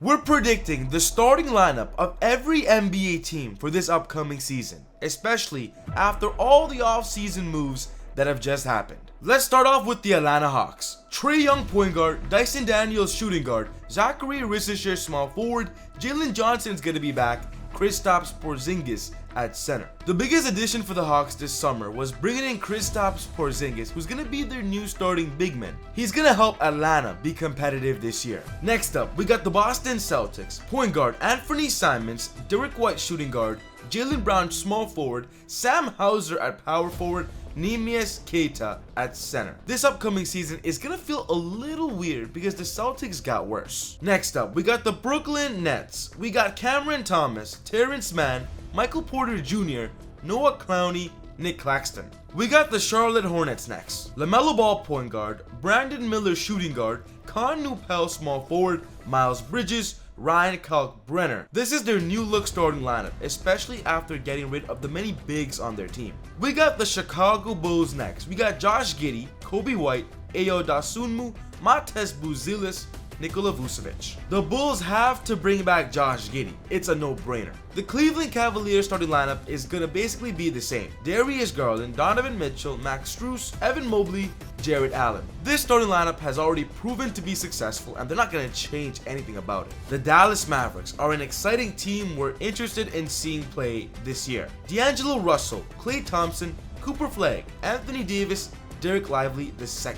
We're predicting the starting lineup of every NBA team for this upcoming season, especially after all the off-season moves that have just happened. Let's start off with the Atlanta Hawks. Trae Young point guard, Dyson Daniels shooting guard, Zaccharie Risacher small forward, Jalen Johnson's gonna be back, Kristaps Porzingis at center. The biggest addition for the Hawks this summer was bringing in Kristaps Porzingis, who's gonna be their new starting big man. He's gonna help Atlanta be competitive this year. Next up, we got the Boston Celtics. Point guard Anthony Simons, Derek White shooting guard, Jaylen Brown small forward, Sam Hauser at power forward, Neemias Queta at center. This upcoming season is gonna feel a little weird because the Celtics got worse. Next up, we got the Brooklyn Nets. We got Cameron Thomas, Terrence Mann, Michael Porter Jr., Noah Clowney, Nick Claxton. We got the Charlotte Hornets next. LaMelo Ball point guard, Brandon Miller shooting guard, Con Nupel small forward, Miles Bridges, Ryan Kalkbrenner. This is their new look starting lineup, especially after getting rid of the many bigs on their team. We got the Chicago Bulls next. We got Josh Giddey, Kobe White, Ayo Dosunmu, Matez Buzelis, Nikola Vucevic. The Bulls have to bring back Josh Giddey. It's a no-brainer. The Cleveland Cavaliers starting lineup is gonna basically be the same. Darius Garland, Donovan Mitchell, Max Strus, Evan Mobley, Jarrett Allen. This starting lineup has already proven to be successful and they're not gonna change anything about it. The Dallas Mavericks are an exciting team we're interested in seeing play this year. D'Angelo Russell, Klay Thompson, Cooper Flagg, Anthony Davis, Derek Lively II.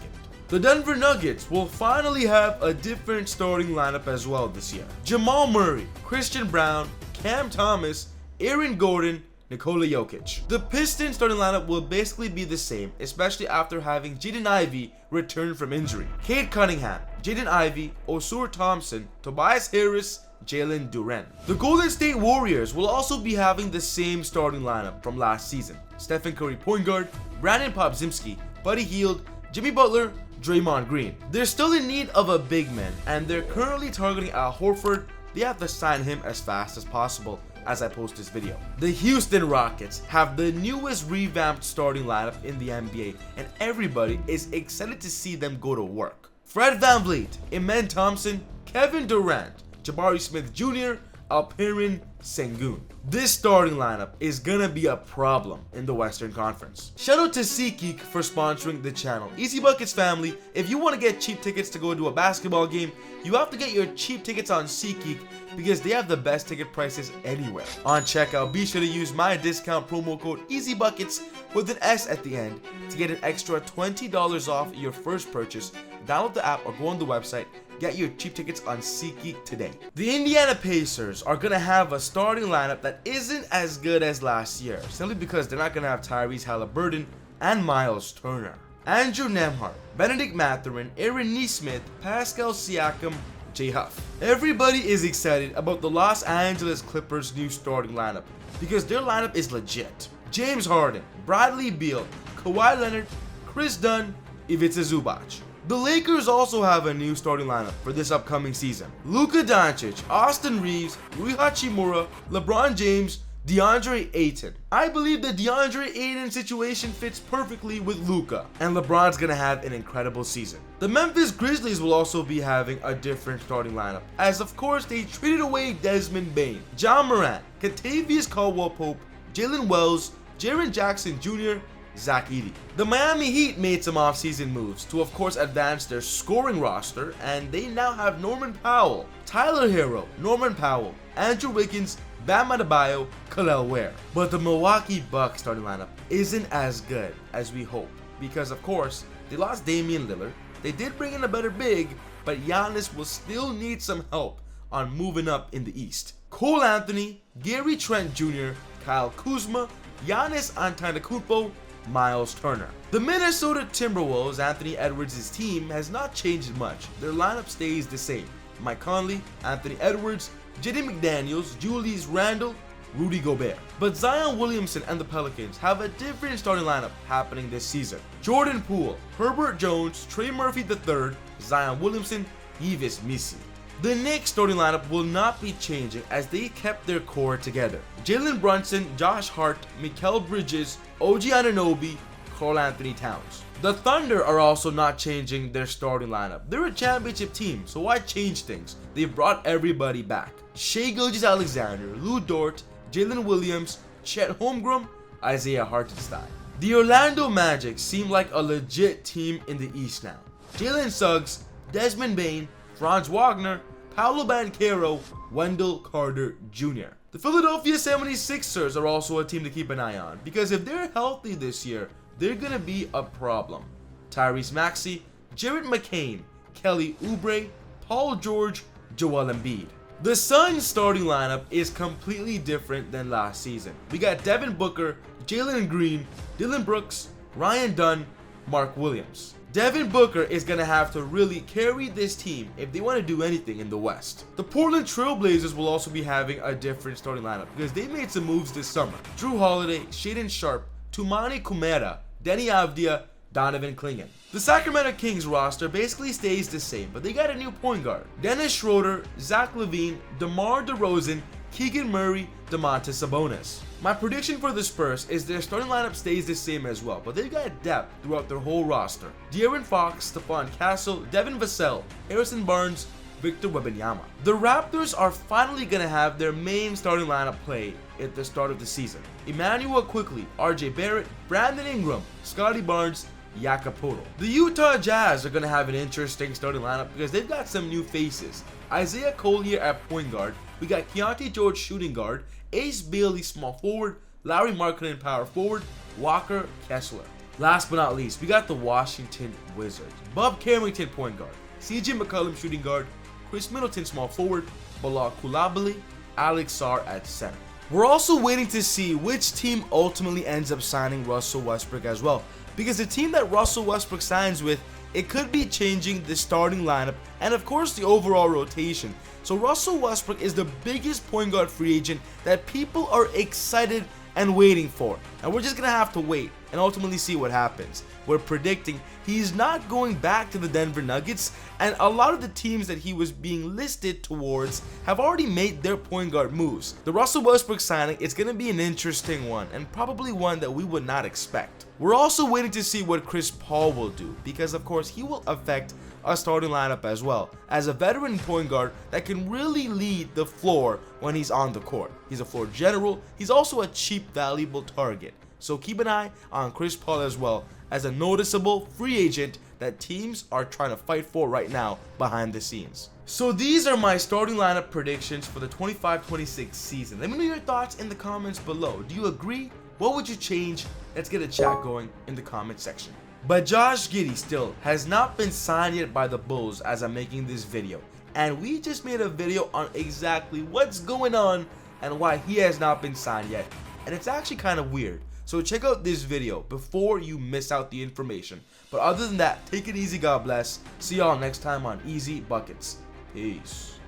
The Denver Nuggets will finally have a different starting lineup as well this year. Jamal Murray, Christian Brown, Cam Thomas, Aaron Gordon, Nikola Jokic. The Pistons starting lineup will basically be the same, especially after having Jaden Ivey return from injury. Cade Cunningham, Jaden Ivey, Osur Thompson, Tobias Harris, Jalen Duren. The Golden State Warriors will also be having the same starting lineup from last season. Stephen Curry point guard, Brandon Popzimski, Buddy Hield, Jimmy Butler, Draymond Green. They're still in need of a big man and they're currently targeting Al Horford. They have to sign him as fast as possible as I post this video. The Houston Rockets have the newest revamped starting lineup in the NBA and everybody is excited to see them go to work. Fred VanVleet, Amen Thompson, Kevin Durant, Jabari Smith Jr., Alperen Sengun. This starting lineup is gonna be a problem in the Western Conference. Shout out to SeatGeek for sponsoring the channel. Easy Buckets family, if you want to get cheap tickets to go to a basketball game, you have to get your cheap tickets on SeatGeek because they have the best ticket prices anywhere. On checkout, be sure to use my discount promo code EasyBuckets with an S at the end to get an extra $20 off your first purchase. Download the app or go on the website. Get your cheap tickets on SeatGeek today. The Indiana Pacers are gonna have a starting lineup that isn't as good as last year, simply because they're not gonna have Tyrese Halliburton and Miles Turner. Andrew Nembhard, Benedict Mathurin, Aaron Nesmith, Pascal Siakam, Jay Huff. Everybody is excited about the Los Angeles Clippers' new starting lineup because their lineup is legit. James Harden, Bradley Beal, Kawhi Leonard, Chris Dunn, Ivica Zubac. The Lakers also have a new starting lineup for this upcoming season. Luka Doncic, Austin Reeves, Rui Hachimura, LeBron James, DeAndre Ayton. I believe the DeAndre Ayton situation fits perfectly with Luka, and LeBron's gonna have an incredible season. The Memphis Grizzlies will also be having a different starting lineup, as of course they traded away Desmond Bane, John Morant, Kentavious Caldwell-Pope, Jalen Wells, Jaren Jackson Jr., Zach Edey. The Miami Heat made some offseason moves to of course advance their scoring roster, and they now have Norman Powell, Tyler Hero, Norman Powell, Andrew Wiggins, Bam Adebayo, Khalil Ware. But the Milwaukee Bucks starting lineup isn't as good as we hope because of course they lost Damian Lillard. They did bring in a better big, but Giannis will still need some help on moving up in the East. Cole Anthony, Gary Trent Jr., Kyle Kuzma, Giannis Antetokounmpo, Miles Turner. The Minnesota Timberwolves, Anthony Edwards' team, has not changed much. Their lineup stays the same. Mike Conley, Anthony Edwards, Jaden McDaniels, Julius Randle, Rudy Gobert. But Zion Williamson and the Pelicans have a different starting lineup happening this season. Jordan Poole, Herbert Jones, Trey Murphy III, Zion Williamson, Yves Missi. The Knicks starting lineup will not be changing as they kept their core together. Jalen Brunson, Josh Hart, Mikal Bridges, OG Anunoby, Karl Anthony Towns. The Thunder are also not changing their starting lineup. They're a championship team, so why change things? They've brought everybody back. Shai Gilgeous-Alexander, Lou Dort, Jalen Williams, Chet Holmgren, Isaiah Hartenstein. The Orlando Magic seem like a legit team in the East now. Jalen Suggs, Desmond Bane, Franz Wagner, Paolo Banchero, Wendell Carter Jr. The Philadelphia 76ers are also a team to keep an eye on, because if they're healthy this year, they're gonna be a problem. Tyrese Maxey, Jared McCain, Kelly Oubre, Paul George, Joel Embiid. The Suns' starting lineup is completely different than last season. We got Devin Booker, Jalen Green, Dylan Brooks, Ryan Dunn, Mark Williams. Devin Booker is going to have to really carry this team if they want to do anything in the West. The Portland Trail Blazers will also be having a different starting lineup because they made some moves this summer. Drew Holiday, Shaedon Sharpe, Toumani Camara, Denny Avdia, Donovan Clingan. The Sacramento Kings roster basically stays the same, but they got a new point guard. Dennis Schroeder, Zach LaVine, DeMar DeRozan, Keegan Murray, Domantas Sabonis. My prediction for the Spurs is their starting lineup stays the same as well, but they've got depth throughout their whole roster. De'Aaron Fox, Stephon Castle, Devin Vassell, Harrison Barnes, Victor Wembanyama. The Raptors are finally going to have their main starting lineup play at the start of the season. Emmanuel Quickley, RJ Barrett, Brandon Ingram, Scotty Barnes, Jakob Poeltl. The Utah Jazz are going to have an interesting starting lineup because they've got some new faces. Isaiah Collier at point guard. We got Keontae George shooting guard, Ace Bailey small forward, Larry Markkinen power forward, Walker Kessler. Last but not least, we got the Washington Wizards. Bob Carrington point guard, CJ McCollum shooting guard, Chris Middleton small forward, Bilal Coulibaly, Alex Sarr at center. We're also waiting to see which team ultimately ends up signing Russell Westbrook as well, because the team that Russell Westbrook signs with, it could be changing the starting lineup and of course the overall rotation. So Russell Westbrook is the biggest point guard free agent that people are excited and waiting for. And we're just going to have to wait and ultimately see what happens. We're predicting he's not going back to the Denver Nuggets, and a lot of the teams that he was being listed towards have already made their point guard moves. The Russell Westbrook signing is going to be an interesting one, and probably one that we would not expect. We're also waiting to see what Chris Paul will do, because of course he will affect a starting lineup as well, as a veteran point guard that can really lead the floor when he's on the court. He's a floor general, he's also a cheap, valuable target. So keep an eye on Chris Paul as well, as a noticeable free agent that teams are trying to fight for right now behind the scenes. So these are my starting lineup predictions for the 25-26 season. Let me know your thoughts in the comments below. Do you agree? What would you change? Let's get a chat going in the comment section. But Josh Giddey still has not been signed yet by the Bulls as I'm making this video. And we just made a video on exactly what's going on and why he has not been signed yet. And it's actually kind of weird. So check out this video before you miss out the information. But other than that, take it easy, God bless. See y'all next time on Easy Buckets. Peace.